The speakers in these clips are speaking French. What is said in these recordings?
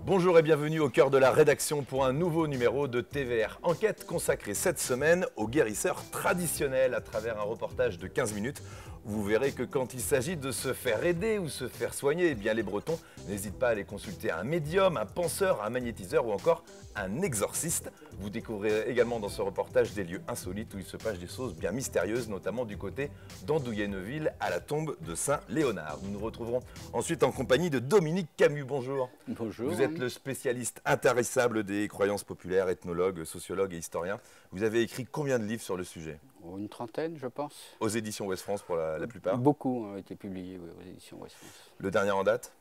Bonjour et bienvenue au cœur de la rédaction pour un nouveau numéro de TVR Enquête consacrée cette semaine aux guérisseurs traditionnels à travers un reportage de 15 minutes. Vous verrez que quand il s'agit de se faire aider ou se faire soigner, eh bien les Bretons n'hésitent pas à aller consulter un médium, un penseur, un magnétiseur ou encore un exorciste. Vous découvrirez également dans ce reportage des lieux insolites où il se passe des choses bien mystérieuses, notamment du côté d'Andouillé-Neuville à la tombe de Saint-Léonard. Nous nous retrouverons ensuite en compagnie de Dominique Camus. Bonjour. Bonjour. Vous êtes le spécialiste intarissable des croyances populaires, ethnologue, sociologue et historien. Vous avez écrit combien de livres sur le sujet? Une trentaine, je pense. Aux éditions Ouest France pour la plupart? Beaucoup ont été publiés, oui, aux éditions Ouest France. Le dernier en date?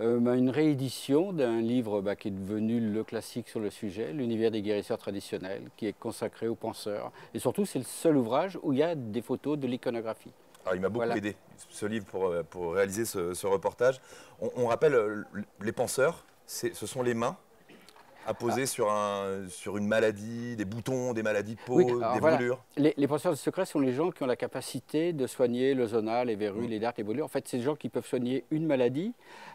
Une réédition d'un livre qui est devenu le classique sur le sujet, L'univers des guérisseurs traditionnels, qui est consacré aux penseurs. Et surtout, c'est le seul ouvrage où il y a des photos de l'iconographie. Alors, il m'a beaucoup aidé, ce livre, pour réaliser ce reportage. On rappelle, les penseurs, ce sont les mains apposées sur une maladie, des boutons, des maladies de peau, des brûlures. Les penseurs de secret sont les gens qui ont la capacité de soigner le zona, les verrues, les dards, les brûlures. En fait, c'est des gens qui peuvent soigner une maladie,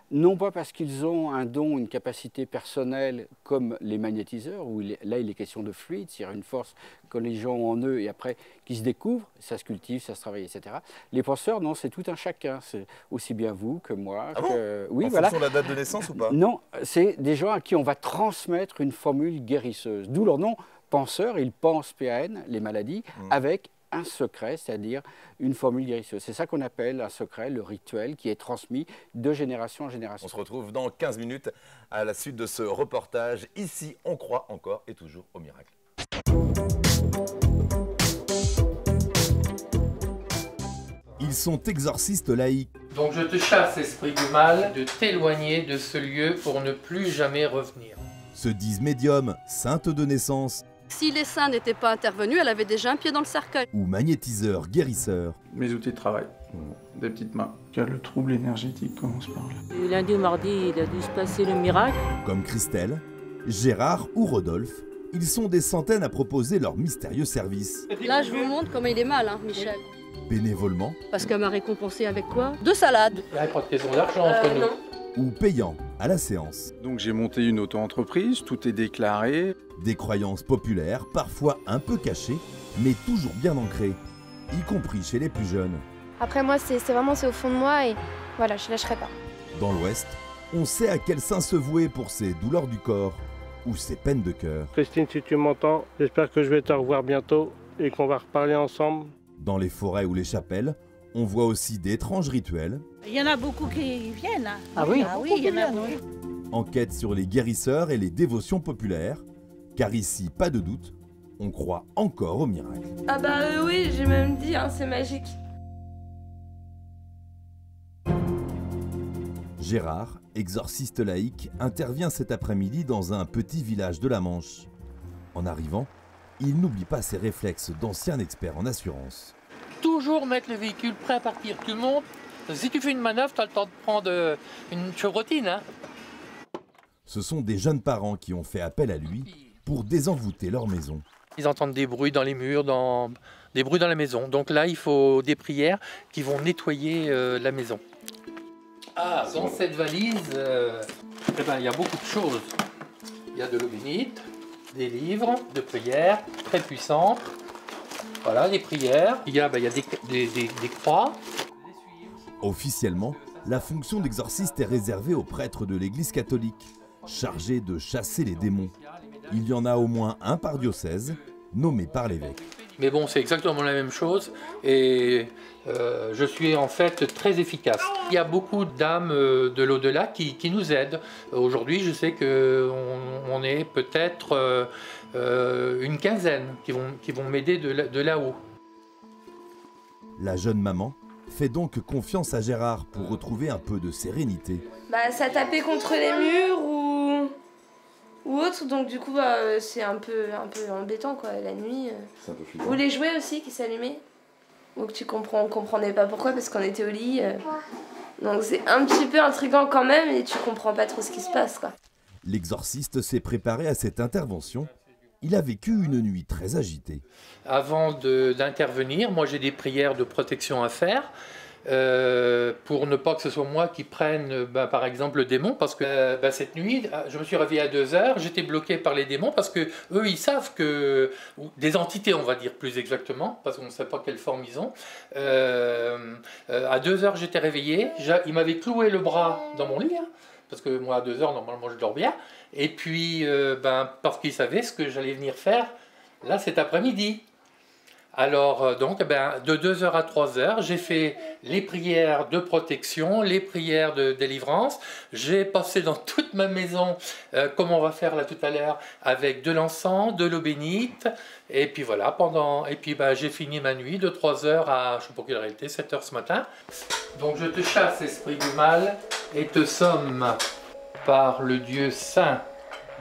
non pas parce qu'ils ont un don, une capacité personnelle comme les magnétiseurs, où là il est question de fluide, c'est-à-dire une force que les gens ont en eux et après qui se découvrent, ça se cultive, ça se travaille, etc. Les penseurs, non, c'est tout un chacun, c'est aussi bien vous que moi. Ah bon? Oui, en fonction de la date de naissance ou pas? Non, c'est des gens à qui on va transmettre une formule guérisseuse, d'où leur nom penseur, ils pensent PAN, les maladies, avec un secret, c'est-à-dire une formule guérisseuse. C'est ça qu'on appelle un secret, le rituel, qui est transmis de génération en génération. On se retrouve dans 15 minutes à la suite de ce reportage. Ici, on croit encore et toujours au miracle. Ils sont exorcistes laïcs. Donc je te chasse, esprit du mal, de t'éloigner de ce lieu pour ne plus jamais revenir. Se disent médiums, saintes de naissance. Si les saints n'étaient pas intervenus, elle avait déjà un pied dans le cercueil. Ou magnétiseurs, guérisseurs. Mes outils de travail, des petites mains. Il y a le trouble énergétique, comme on se parle. Du lundi au mardi, il a dû se passer le miracle. Comme Christelle, Gérard ou Rodolphe, ils sont des centaines à proposer leur mystérieux service. Là, je vous montre comment il est mal, hein, Michel. Bénévolement. Parce qu'elle m'a récompensé avec quoi? 2 salades. Il n'y a pas de question d'argent entre nous. Non. Ou payant à la séance. Donc j'ai monté une auto-entreprise, tout est déclaré. Des croyances populaires, parfois un peu cachées, mais toujours bien ancrées, y compris chez les plus jeunes. Après moi, c'est vraiment au fond de moi et voilà, je lâcherai pas. Dans l'Ouest, on sait à quel saint se vouer pour ses douleurs du corps ou ses peines de cœur. Christine, si tu m'entends, j'espère que je vais te revoir bientôt et qu'on va reparler ensemble. Dans les forêts ou les chapelles, on voit aussi d'étranges rituels. Il y en a beaucoup qui viennent. Hein. Ah oui? Ah oui, il y en a beaucoup. Enquête sur les guérisseurs et les dévotions populaires, car ici, pas de doute, on croit encore au miracle. Ah bah oui, j'ai même dit, hein, c'est magique. Gérard, exorciste laïque, intervient cet après-midi dans un petit village de la Manche. En arrivant, il n'oublie pas ses réflexes d'ancien expert en assurance. Toujours mettre le véhicule prêt à partir. Tu montes. Si tu fais une manœuvre, tu as le temps de prendre une chevrotine. Hein. Ce sont des jeunes parents qui ont fait appel à lui pour désenvoûter leur maison. Ils entendent des bruits dans les murs, des bruits dans la maison. Donc là, il faut des prières qui vont nettoyer la maison. Ah, dans cette valise, il y a beaucoup de choses. Il y a de l'eau bénite, des livres de prières très puissantes. Voilà, les prières. Il y a des croix. Officiellement, la fonction d'exorciste est réservée aux prêtres de l'Église catholique, chargés de chasser les démons. Il y en a au moins un par diocèse, nommé par l'évêque. Mais bon, c'est exactement la même chose et je suis en fait très efficace. Il y a beaucoup d'âmes de l'au-delà qui nous aident. Aujourd'hui, je sais qu'on est peut-être une quinzaine qui vont m'aider de là-haut. La jeune maman fait donc confiance à Gérard pour retrouver un peu de sérénité. Bah ça tapait contre les murs ou autre, donc du coup c'est un peu embêtant quoi, la nuit. Ou les jouets aussi qui s'allumaient. Donc on comprenait pas pourquoi parce qu'on était au lit. Donc c'est un petit peu intriguant quand même et tu comprends pas trop ce qui se passe quoi. L'exorciste s'est préparé à cette intervention. Il a vécu une nuit très agitée. Avant d'intervenir, moi j'ai des prières de protection à faire. pour ne pas que ce soit moi qui prenne par exemple le démon, parce que cette nuit je me suis réveillé à 2 heures, j'étais bloqué par les démons parce que eux ils savent que, des entités on va dire plus exactement, parce qu'on ne sait pas quelle forme ils ont. À 2 heures j'étais réveillé, ils m'avaient cloué le bras dans mon lit, hein, parce que moi à 2 heures normalement je dors bien, et puis parce qu'ils savaient ce que j'allais venir faire là cet après-midi. Alors donc de 2 heures à 3 heures, j'ai fait les prières de protection, les prières de délivrance. J'ai passé dans toute ma maison, comme on va faire là tout à l'heure, avec de l'encens, de l'eau bénite. Et puis voilà, j'ai fini ma nuit de 3 heures à, je ne sais pas quelle heure il était, 7 heures ce matin. Donc je te chasse, esprit du mal, et te somme par le Dieu saint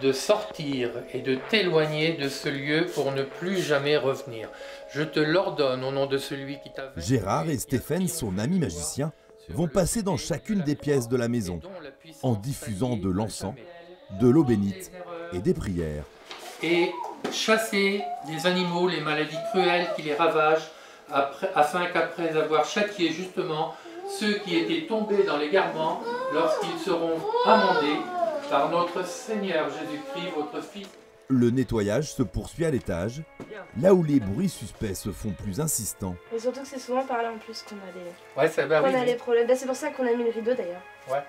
de sortir et de t'éloigner de ce lieu pour ne plus jamais revenir. Je te l'ordonne au nom de celui qui t'a... Gérard et Stéphane, son ami magicien, vont passer dans chacune des pièces de la maison, en diffusant de l'encens, de l'eau bénite et des prières. Et chasser des animaux, les maladies cruelles qui les ravagent, afin qu'après avoir châtié justement ceux qui étaient tombés dans l'égarement, lorsqu'ils seront amendés par notre Seigneur Jésus-Christ, votre Fils. Le nettoyage se poursuit à l'étage, là où les bruits suspects se font plus insistants. Et surtout que c'est souvent par là en plus qu'on a des, ouais, les problèmes. C'est pour ça qu'on a mis le rideau d'ailleurs. Ouais.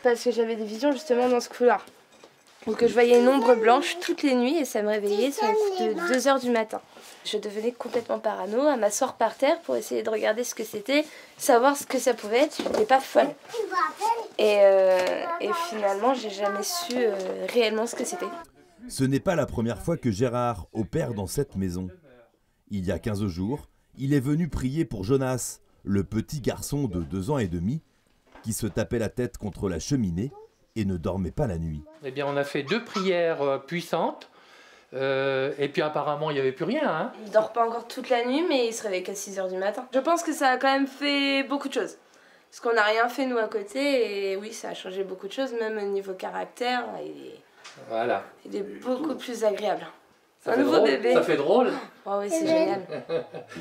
Parce que j'avais des visions justement dans ce couloir. Donc je voyais une ombre blanche toutes les nuits et ça me réveillait sur un coup de 2 heures du matin. Je devenais complètement parano, à m'asseoir par terre pour essayer de regarder ce que c'était, savoir ce que ça pouvait être. Je n'étais pas folle. Et finalement, j'ai jamais su réellement ce que c'était. Ce n'est pas la première fois que Gérard opère dans cette maison. Il y a 15 jours, il est venu prier pour Jonas, le petit garçon de 2 ans et demi, qui se tapait la tête contre la cheminée et ne dormait pas la nuit. Eh bien, on a fait 2 prières puissantes, et puis apparemment, il n'y avait plus rien. Hein. Il ne dort pas encore toute la nuit, mais il se réveille qu'à 6 heures du matin. Je pense que ça a quand même fait beaucoup de choses. Parce qu'on n'a rien fait, nous, à côté, et oui, ça a changé beaucoup de choses, même au niveau caractère. Il est beaucoup plus agréable. C'est un nouveau bébé. Ça fait drôle. Oh oui, c'est génial.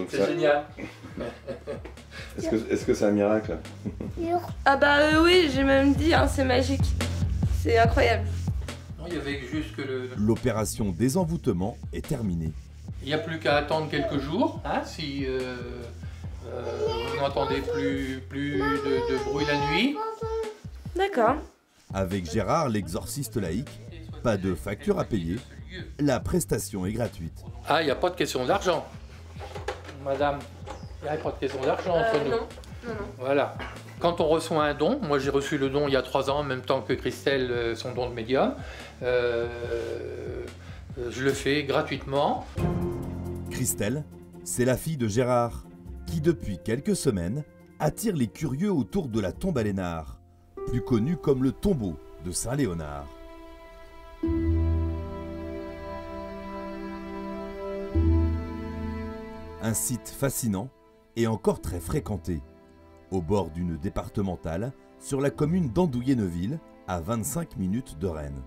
C'est génial. Est-ce que c'est un miracle? Ah bah oui, j'ai même dit, hein, c'est magique. C'est incroyable. Non, il y avait juste que L'opération désenvoûtement est terminée. Il n'y a plus qu'à attendre quelques jours, hein, si vous n'entendez plus de bruit la nuit. D'accord. Avec Gérard, l'exorciste laïque, pas de facture à payer, la prestation est gratuite. Ah, il n'y a pas de question d'argent, madame. Il n'y a pas de question d'argent entre nous. Non. Voilà. Quand on reçoit un don, moi j'ai reçu le don il y a 3 ans, en même temps que Christelle, son don de médium, je le fais gratuitement. Christelle, c'est la fille de Gérard, qui depuis quelques semaines attire les curieux autour de la tombe à Lénard, plus connue comme le tombeau de Saint-Léonard. Un site fascinant et encore très fréquenté, au bord d'une départementale, sur la commune d'Andouillé-Neuville, à 25 minutes de Rennes.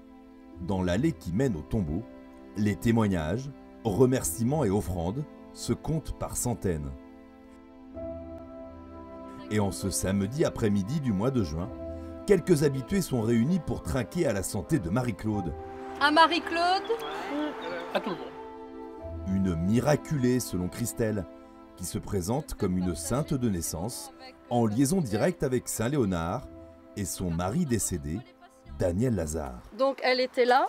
Dans l'allée qui mène au tombeau, les témoignages, remerciements et offrandes se comptent par centaines. Et en ce samedi après-midi du mois de juin, quelques habitués sont réunis pour trinquer à la santé de Marie-Claude. À Marie-Claude? À tout le monde. Une miraculée selon Christelle, qui se présente comme une sainte de naissance, en liaison directe avec Saint Léonard et son mari décédé, Daniel Lazare. Donc elle était là,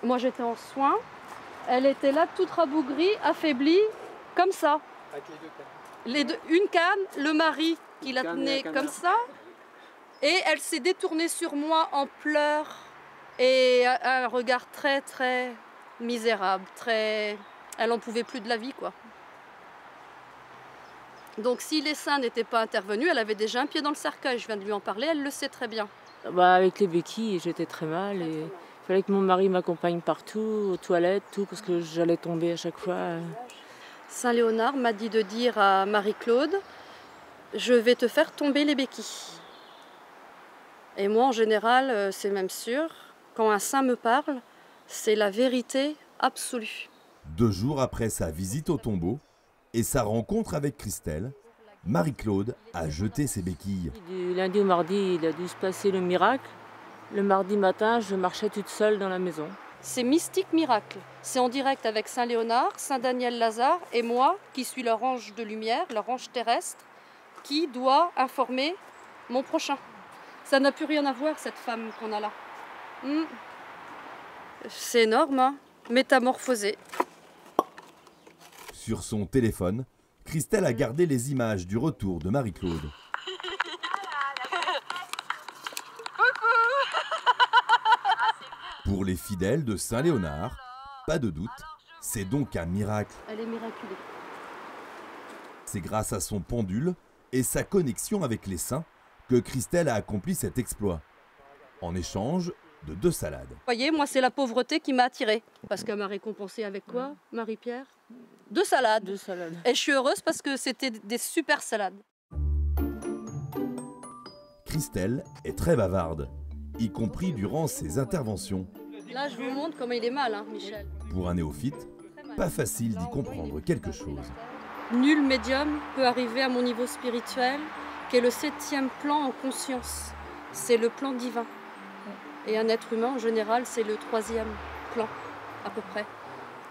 moi j'étais en soins, elle était là toute rabougrie, affaiblie, comme ça. Avec les 2 cannes. Une canne, le mari qui la tenait comme ça, et elle s'est détournée sur moi en pleurs et un regard très très misérable, très... Elle n'en pouvait plus de la vie, quoi. Donc si les saints n'étaient pas intervenus, elle avait déjà un pied dans le cercueil, je viens de lui en parler, elle le sait très bien. Avec les béquilles, j'étais très mal et il fallait que mon mari m'accompagne partout, aux toilettes, tout, parce que j'allais tomber à chaque fois. Saint Léonard m'a dit de dire à Marie-Claude, je vais te faire tomber les béquilles. Et moi, en général, c'est même sûr, quand un saint me parle, c'est la vérité absolue. 2 jours après sa visite au tombeau et sa rencontre avec Christelle, Marie-Claude a jeté ses béquilles. Du lundi au mardi, il a dû se passer le miracle. Le mardi matin, je marchais toute seule dans la maison. C'est Mystique Miracle. C'est en direct avec Saint Léonard, Saint Daniel Lazare et moi, qui suis leur ange de lumière, leur ange terrestre, qui doit informer mon prochain. Ça n'a plus rien à voir, cette femme qu'on a là. C'est énorme, hein, métamorphosée. Sur son téléphone, Christelle a gardé les images du retour de Marie-Claude. Pour les fidèles de Saint-Léonard, pas de doute, c'est donc un miracle. Elle est miraculée. C'est grâce à son pendule et sa connexion avec les saints que Christelle a accompli cet exploit. En échange de 2 salades. Vous voyez, moi, c'est la pauvreté qui m'a attirée. Parce qu'elle m'a récompensée avec quoi, Marie-Pierre? 2 salades. 2 salades. Et je suis heureuse parce que c'était des super salades. Christelle est très bavarde, y compris durant ses interventions. Là, je vous montre comment il est mal, hein, Michel. Pour un néophyte, pas facile d'y comprendre quelque chose. Nul médium peut arriver à mon niveau spirituel, qui est le 7e plan en conscience. C'est le plan divin. Et un être humain, en général, c'est le 3e plan, à peu près.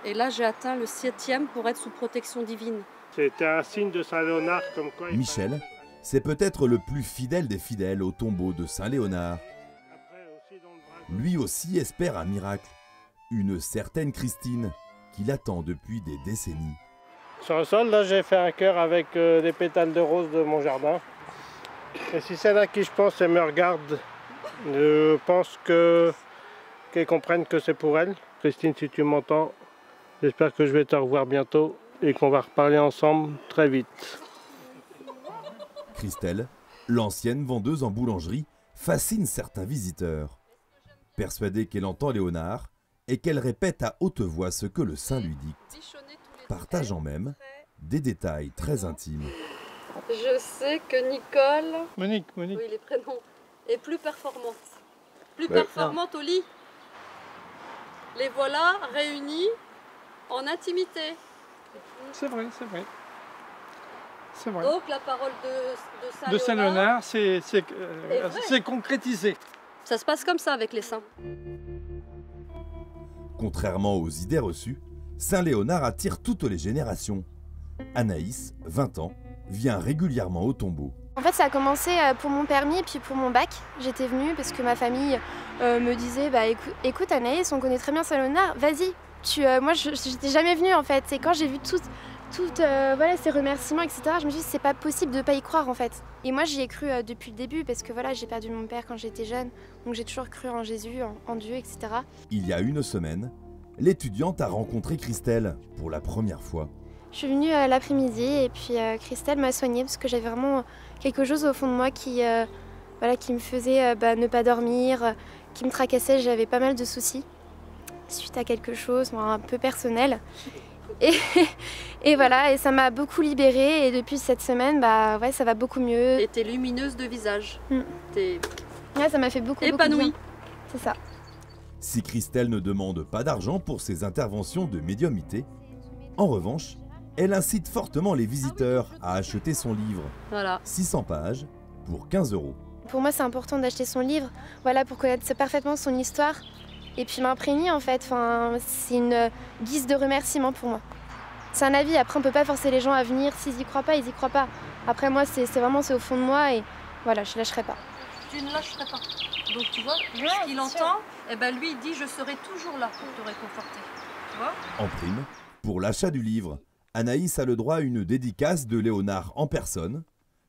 Et là, j'ai atteint le 7e pour être sous protection divine. C'était un signe de Saint-Léonard comme quoi... Michel, c'est peut-être le plus fidèle des fidèles au tombeau de Saint-Léonard. Lui aussi espère un miracle. Une certaine Christine, qui l'attend depuis des décennies. Sur le sol, là, j'ai fait un cœur avec des pétales de rose de mon jardin. Et si celle à qui je pense, elle me regarde, je pense qu'elle comprenne que c'est pour elle. Christine, si tu m'entends, j'espère que je vais te revoir bientôt et qu'on va reparler ensemble très vite. Christelle, l'ancienne vendeuse en boulangerie, fascine certains visiteurs. Persuadée qu'elle entend Léonard et qu'elle répète à haute voix ce que le saint lui dicte, partageant même des détails très intimes. Je sais que Nicole, Monique. oui, les prénoms, est plus performante. Plus performante au lit. Les voilà réunis en intimité. C'est vrai. C'est vrai. Donc la parole de De Saint-Léonard, c'est concrétisé. ça se passe comme ça avec les saints. Contrairement aux idées reçues, Saint-Léonard attire toutes les générations. Anaïs, 20 ans, vient régulièrement au tombeau. En fait, ça a commencé pour mon permis et puis pour mon bac. J'étais venue parce que ma famille me disait écoute Anaïs, on connaît très bien Saint-Léonard, vas-y. Moi, je n'étais jamais venue en fait. Et quand j'ai vu toutes voilà, ces remerciements, etc., je me suis dit c'est pas possible de ne pas y croire en fait. Et moi, j'y ai cru depuis le début parce que voilà, j'ai perdu mon père quand j'étais jeune. Donc j'ai toujours cru en Jésus, en Dieu, etc. Il y a une semaine, l'étudiante a rencontré Christelle pour la première fois. Je suis venue l'après-midi et puis Christelle m'a soignée parce que j'avais vraiment quelque chose au fond de moi qui me faisait ne pas dormir, qui me tracassait. J'avais pas mal de soucis suite à quelque chose un peu personnel. Et voilà, et ça m'a beaucoup libérée et depuis cette semaine, ça va beaucoup mieux. Et t'es lumineuse de visage. Ça m'a fait beaucoup épanouie. C'est ça. Si Christelle ne demande pas d'argent pour ses interventions de médiumnité, en revanche, elle incite fortement les visiteurs à acheter son livre. Voilà. 600 pages pour 15 €. Pour moi, c'est important d'acheter son livre, pour connaître parfaitement son histoire et puis m'imprégner en fait. C'est une guise de remerciement pour moi. C'est un avis, après on peut pas forcer les gens à venir, s'ils y croient pas, ils y croient pas. Après moi, c'est au fond de moi et voilà, je lâcherai pas. Tu ne lâcherais pas. Donc tu vois, ce qu'il entend, lui il dit je serai toujours là pour te réconforter. Tu vois ? En prime, pour l'achat du livre, Anaïs a le droit à une dédicace de Léonard en personne,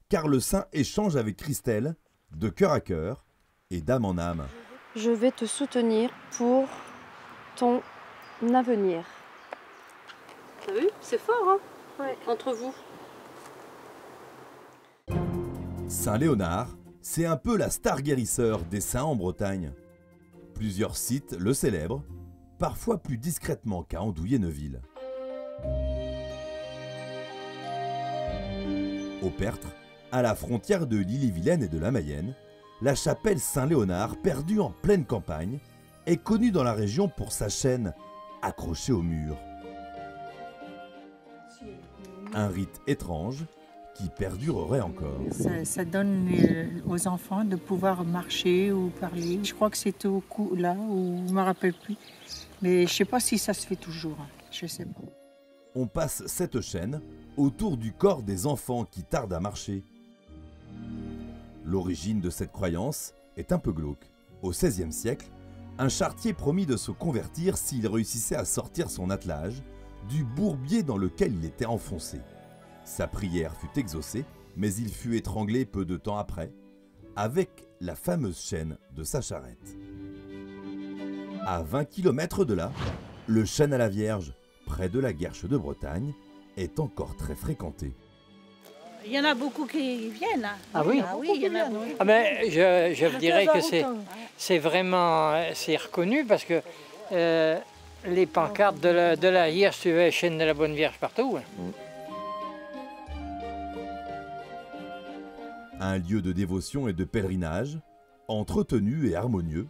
car le saint échange avec Christelle de cœur à cœur et d'âme en âme. Je vais te soutenir pour ton avenir. T'as vu ? C'est fort, hein ? Ouais. Entre vous. Saint Léonard, c'est un peu la star guérisseur des saints en Bretagne. Plusieurs sites le célèbrent, parfois plus discrètement qu'à Andouillé-Neuville. Au Pertre, à la frontière de l'Ille-et-Vilaine et de la Mayenne, la chapelle Saint-Léonard, perdue en pleine campagne, est connue dans la région pour sa chaîne accrochée au mur. Un rite étrange qui perdurerait encore. Ça donne aux enfants de pouvoir marcher ou parler. Je crois que c'était au coup là, où je ne me rappelle plus. Mais je ne sais pas si ça se fait toujours, je ne sais pas. On passe cette chaîne autour du corps des enfants qui tardent à marcher. L'origine de cette croyance est un peu glauque. Au XVIe siècle, un charretier promit de se convertir s'il réussissait à sortir son attelage du bourbier dans lequel il était enfoncé. Sa prière fut exaucée, mais il fut étranglé peu de temps après, avec la fameuse chaîne de sa charrette. À 20 km de là, le chêne à la Vierge, près de la Guerche de Bretagne, est encore très fréquenté. Il y en a beaucoup qui viennent. Ah oui? Ah oui, il y en a beaucoup. Ah ben, je dirais que c'est vraiment reconnu parce que les pancartes de la Vierge, tu veux, chaîne de la Bonne Vierge partout. Un lieu de dévotion et de pèlerinage, entretenu et harmonieux,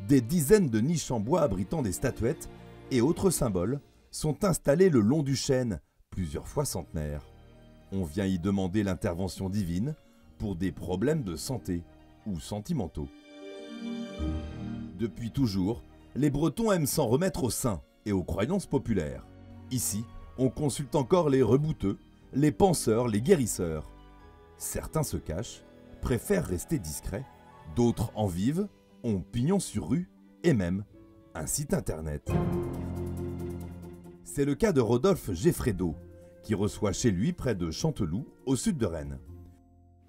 des dizaines de niches en bois abritant des statuettes et autres symboles sont installés le long du chêne, plusieurs fois centenaires. On vient y demander l'intervention divine pour des problèmes de santé ou sentimentaux. Depuis toujours, les Bretons aiment s'en remettre aux saints et aux croyances populaires. Ici, on consulte encore les rebouteux, les penseurs, les guérisseurs. Certains se cachent, préfèrent rester discrets, d'autres en vivent, ont pignon sur rue et même un site internet. C'est le cas de Rodolphe Geffredo, qui reçoit chez lui près de Chanteloup, au sud de Rennes.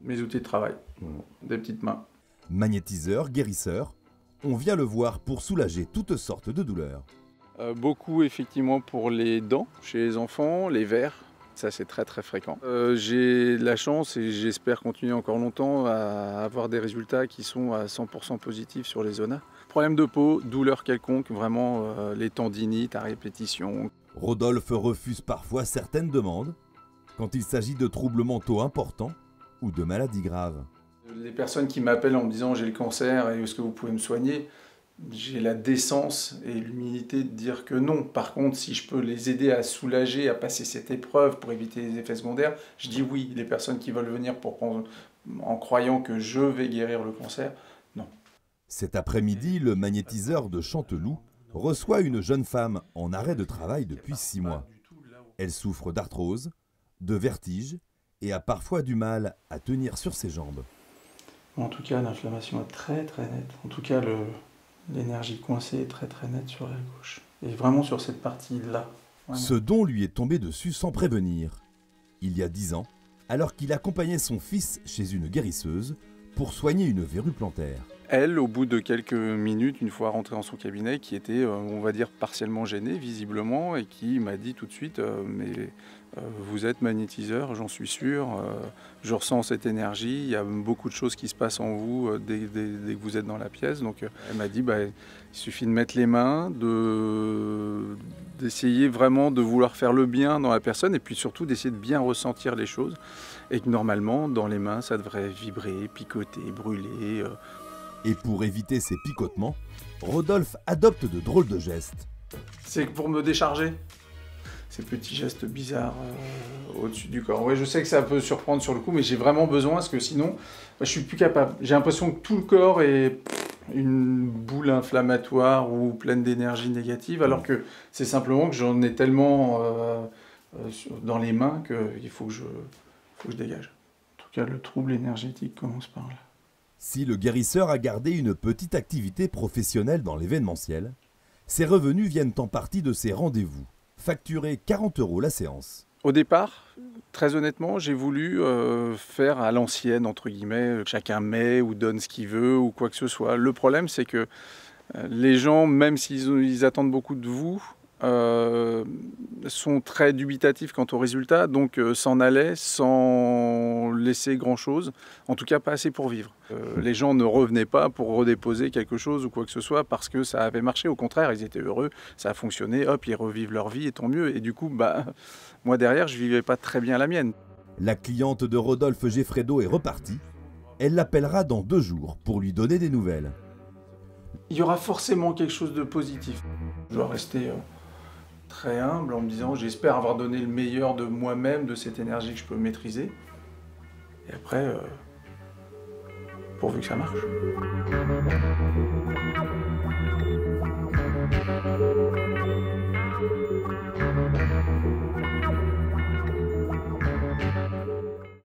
Mes outils de travail, des petites mains. Magnétiseur, guérisseur, on vient le voir pour soulager toutes sortes de douleurs. Beaucoup effectivement pour les dents chez les enfants, les vers, ça c'est très très fréquent. J'ai la chance et j'espère continuer encore longtemps à avoir des résultats qui sont à 100% positifs sur les zonas. Problème de peau, douleur quelconque, vraiment les tendinites à répétition. Rodolphe refuse parfois certaines demandes quand il s'agit de troubles mentaux importants ou de maladies graves. Les personnes qui m'appellent en me disant j'ai le cancer et est-ce que vous pouvez me soigner, j'ai la décence et l'humilité de dire que non. Par contre, si je peux les aider à soulager, à passer cette épreuve pour éviter les effets secondaires, je dis oui. Les personnes qui veulent venir en croyant que je vais guérir le cancer, non. Cet après-midi, le magnétiseur de Chanteloup reçoit une jeune femme en arrêt de travail depuis 6 mois. Elle souffre d'arthrose, de vertige et a parfois du mal à tenir sur ses jambes. En tout cas, l'inflammation est très très nette. En tout cas, l'énergie coincée est très très nette sur la gauche. Et vraiment sur cette partie-là. Ce don lui est tombé dessus sans prévenir. Il y a 10 ans, alors qu'il accompagnait son fils chez une guérisseuse pour soigner une verrue plantaire. Elle, au bout de quelques minutes, une fois rentrée dans son cabinet, qui était, on va dire, partiellement gênée, visiblement, et qui m'a dit tout de suite vous êtes magnétiseur, j'en suis sûr, je ressens cette énergie, il y a beaucoup de choses qui se passent en vous dès que vous êtes dans la pièce. Donc elle m'a dit il suffit de mettre les mains, d'essayer vraiment de vouloir faire le bien dans la personne, et puis surtout d'essayer de bien ressentir les choses, et que normalement, dans les mains, ça devrait vibrer, picoter, brûler. Et pour éviter ces picotements, Rodolphe adopte de drôles de gestes. C'est pour me décharger. Ces petits gestes bizarres au-dessus du corps. Ouais, je sais que ça peut surprendre sur le coup, mais j'ai vraiment besoin, parce que sinon, je suis plus capable. J'ai l'impression que tout le corps est une boule inflammatoire ou pleine d'énergie négative, alors que c'est simplement que j'en ai tellement dans les mains qu'il faut que je dégage. En tout cas, le trouble énergétique commence par là. Si le guérisseur a gardé une petite activité professionnelle dans l'événementiel, ses revenus viennent en partie de ses rendez-vous, facturés 40 € la séance. Au départ, très honnêtement, j'ai voulu faire à l'ancienne, entre guillemets, chacun met ou donne ce qu'il veut ou quoi que ce soit. Le problème, c'est que les gens, même s'ils attendent beaucoup de vous, sont très dubitatifs quant au résultat, donc s'en allaient sans laisser grand-chose, en tout cas pas assez pour vivre. Les gens ne revenaient pas pour redéposer quelque chose ou quoi que ce soit parce que ça avait marché, au contraire, ils étaient heureux, ça a fonctionné, hop, ils revivent leur vie et tant mieux. Et du coup, moi derrière, je vivais pas très bien la mienne. La cliente de Rodolphe Geffredo est repartie. Elle l'appellera dans 2 jours pour lui donner des nouvelles. Il y aura forcément quelque chose de positif. Je dois rester très humble en me disant j'espère avoir donné le meilleur de moi-même, de cette énergie que je peux maîtriser. Et après, pourvu que ça marche.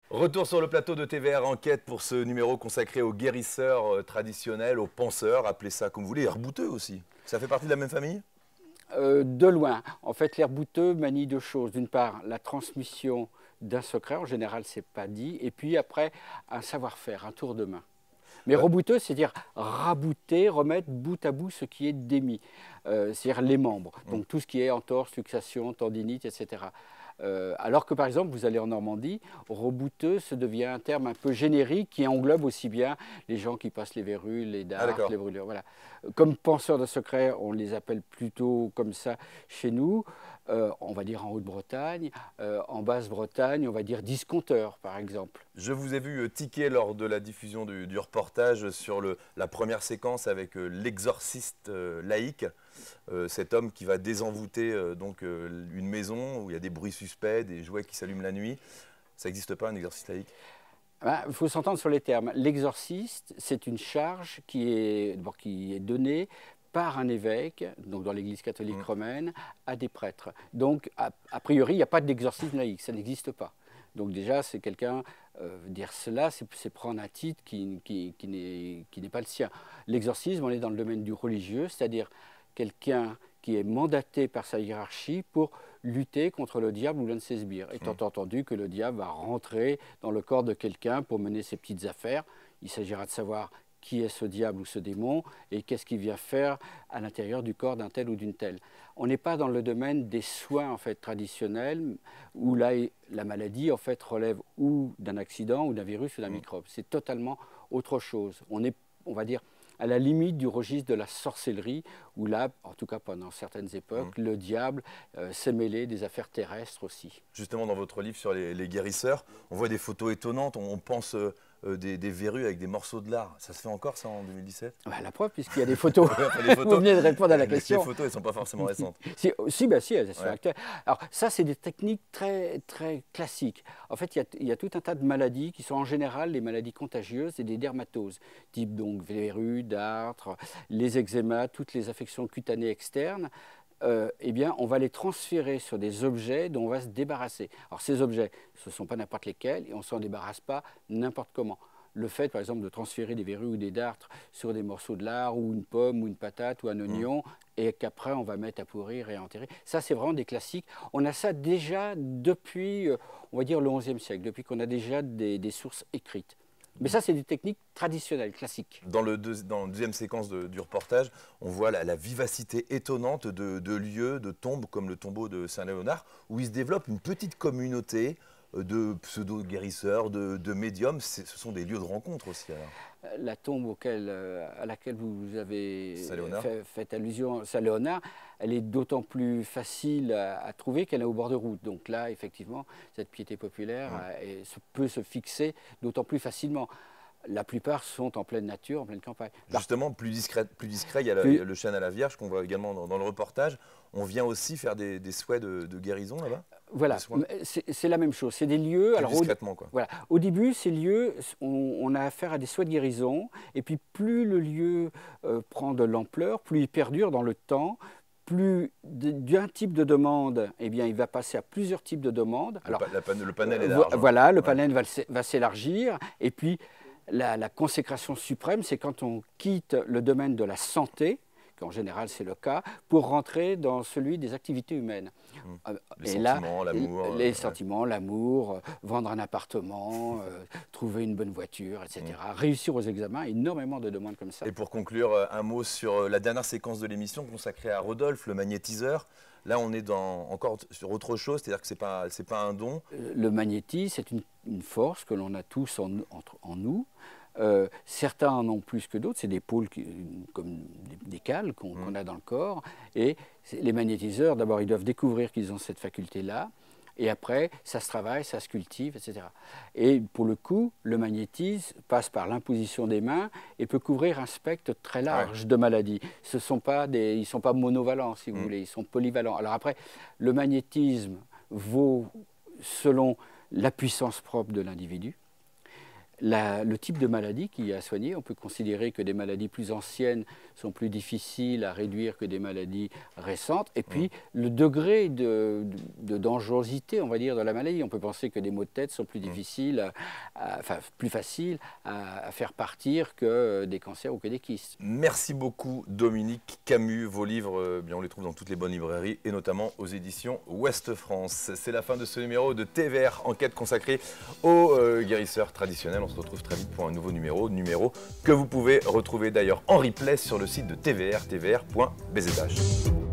Retour sur le plateau de TVR Enquête pour ce numéro consacré aux guérisseurs traditionnels, aux penseurs, appelez ça comme vous voulez, herbouteux aussi. Ça fait partie de la même famille? De loin. En fait, l'herbouteux manie deux choses. D'une part, la transmission d'un secret, en général, c'est pas dit, et puis après, un savoir-faire, un tour de main. Mais rebouteux, c'est-à-dire rabouter, remettre bout à bout ce qui est démis, c'est-à-dire les membres, donc tout ce qui est entorse, luxation, tendinite, etc. Alors que par exemple, vous allez en Normandie, rebouteux, ça devient un terme un peu générique qui englobe aussi bien les gens qui passent les verrues, les dartres, les brûlures. Voilà. Comme penseurs de secrets, on les appelle plutôt comme ça chez nous. On va dire en Haute-Bretagne, en Basse-Bretagne, on va dire disconteurs par exemple. Je vous ai vu tiquer lors de la diffusion du reportage sur la première séquence avec l'exorciste laïque, cet homme qui va désenvoûter donc une maison où il y a des bruits suspects, des jouets qui s'allument la nuit. Ça n'existe pas un exorciste laïque? Il faut s'entendre sur les termes. L'exorciste, c'est une charge qui est donnée par un évêque, donc dans l'Église catholique romaine, à des prêtres. Donc, a priori, il n'y a pas d'exorcisme laïque, ça n'existe pas. Donc déjà, c'est quelqu'un, dire cela, c'est prendre un titre qui n'est pas le sien. L'exorcisme, on est dans le domaine du religieux, c'est-à-dire quelqu'un qui est mandaté par sa hiérarchie pour lutter contre le diable ou l'un de ses sbires, étant entendu que le diable va rentrer dans le corps de quelqu'un pour mener ses petites affaires. Il s'agira de savoir qui est ce diable ou ce démon et qu'est-ce qu'il vient faire à l'intérieur du corps d'un tel ou d'une telle. On n'est pas dans le domaine des soins en fait traditionnels où là la maladie en fait relève ou d'un accident ou d'un virus ou d'un microbe. C'est totalement autre chose. On est, on va dire, à la limite du registre de la sorcellerie, où là, en tout cas pendant certaines époques, le diable s'est mêlé des affaires terrestres aussi. Justement, dans votre livre sur les guérisseurs, on voit des photos étonnantes, on pense des verrues avec des morceaux de lard. Ça se fait encore ça en 2017? La preuve, puisqu'il y a des photos. Vous venez de répondre à la question. Les photos, elles ne sont pas forcément récentes. Si, elles sont actuelles. Alors ça, c'est des techniques très, très classiques. En fait, il y a tout un tas de maladies qui sont en général les maladies contagieuses et des dermatoses, type donc verrues, dartres, les eczémas, toutes les affections cutanées externes. Eh bien, on va les transférer sur des objets dont on va se débarrasser. Alors, ces objets, ce ne sont pas n'importe lesquels et on ne s'en débarrasse pas n'importe comment. Le fait, par exemple, de transférer des verrues ou des dartres sur des morceaux de lard ou une pomme ou une patate ou un oignon et qu'après, on va mettre à pourrir et à enterrer, ça, c'est vraiment des classiques. On a ça déjà depuis, on va dire, le XIe siècle, depuis qu'on a déjà des sources écrites. Mais ça, c'est des techniques traditionnelles, classiques. Dans la deuxième séquence du reportage, on voit la vivacité étonnante de lieux, de tombes comme le tombeau de Saint-Léonard, où il se développe une petite communauté de pseudo-guérisseurs, de médiums. Ce sont des lieux de rencontre aussi. Alors. La tombe à laquelle vous avez fait allusion, Saint-Léonard, elle est d'autant plus facile à trouver qu'elle est au bord de route. Donc là, effectivement, cette piété populaire peut se fixer d'autant plus facilement. La plupart sont en pleine nature, en pleine campagne. Justement, plus discret, il y a le chêne à la Vierge qu'on voit également dans le reportage. On vient aussi faire des souhaits de guérison là-bas? Voilà, c'est la même chose. C'est des lieux. Plus discrètement, quoi. Voilà. Au début, ces lieux, on a affaire à des souhaits de guérison. Et puis, plus le lieu prend de l'ampleur, plus il perdure dans le temps, plus d'un type de demande, eh bien, il va passer à plusieurs types de demandes. Alors, le panel est large. Voilà, le panel va s'élargir. Et puis, la consécration suprême, c'est quand on quitte le domaine de la santé, qu'en général c'est le cas, pour rentrer dans celui des activités humaines. Les sentiments, l'amour, vendre un appartement, trouver une bonne voiture, etc. Réussir aux examens, énormément de demandes comme ça. Et pour conclure, un mot sur la dernière séquence de l'émission consacrée à Rodolphe, le magnétiseur. Là, on est encore sur autre chose, c'est-à-dire que c'est pas un don. Le magnétisme, c'est une force que l'on a tous en nous. Certains en ont plus que d'autres, c'est des pôles comme des cales qu'on a dans le corps. Et les magnétiseurs, d'abord, ils doivent découvrir qu'ils ont cette faculté-là. Et après, ça se travaille, ça se cultive, etc. Et pour le coup, le magnétisme passe par l'imposition des mains et peut couvrir un spectre très large de maladies. Ils ne sont pas monovalents, si vous voulez, ils sont polyvalents. Alors après, le magnétisme vaut selon la puissance propre de l'individu. le type de maladie qu'il y a à soigner. On peut considérer que des maladies plus anciennes sont plus difficiles à réduire que des maladies récentes. Et puis, le degré de dangerosité, on va dire, de la maladie. On peut penser que des maux de tête sont plus difficiles, plus faciles à faire partir que des cancers ou que des kystes. Merci beaucoup Dominique Camus. Vos livres, on les trouve dans toutes les bonnes librairies et notamment aux éditions Ouest France. C'est la fin de ce numéro de TVR, enquête consacrée aux guérisseurs traditionnels. On se retrouve très vite pour un nouveau numéro que vous pouvez retrouver d'ailleurs en replay sur le site de TVR, tvr.bzh.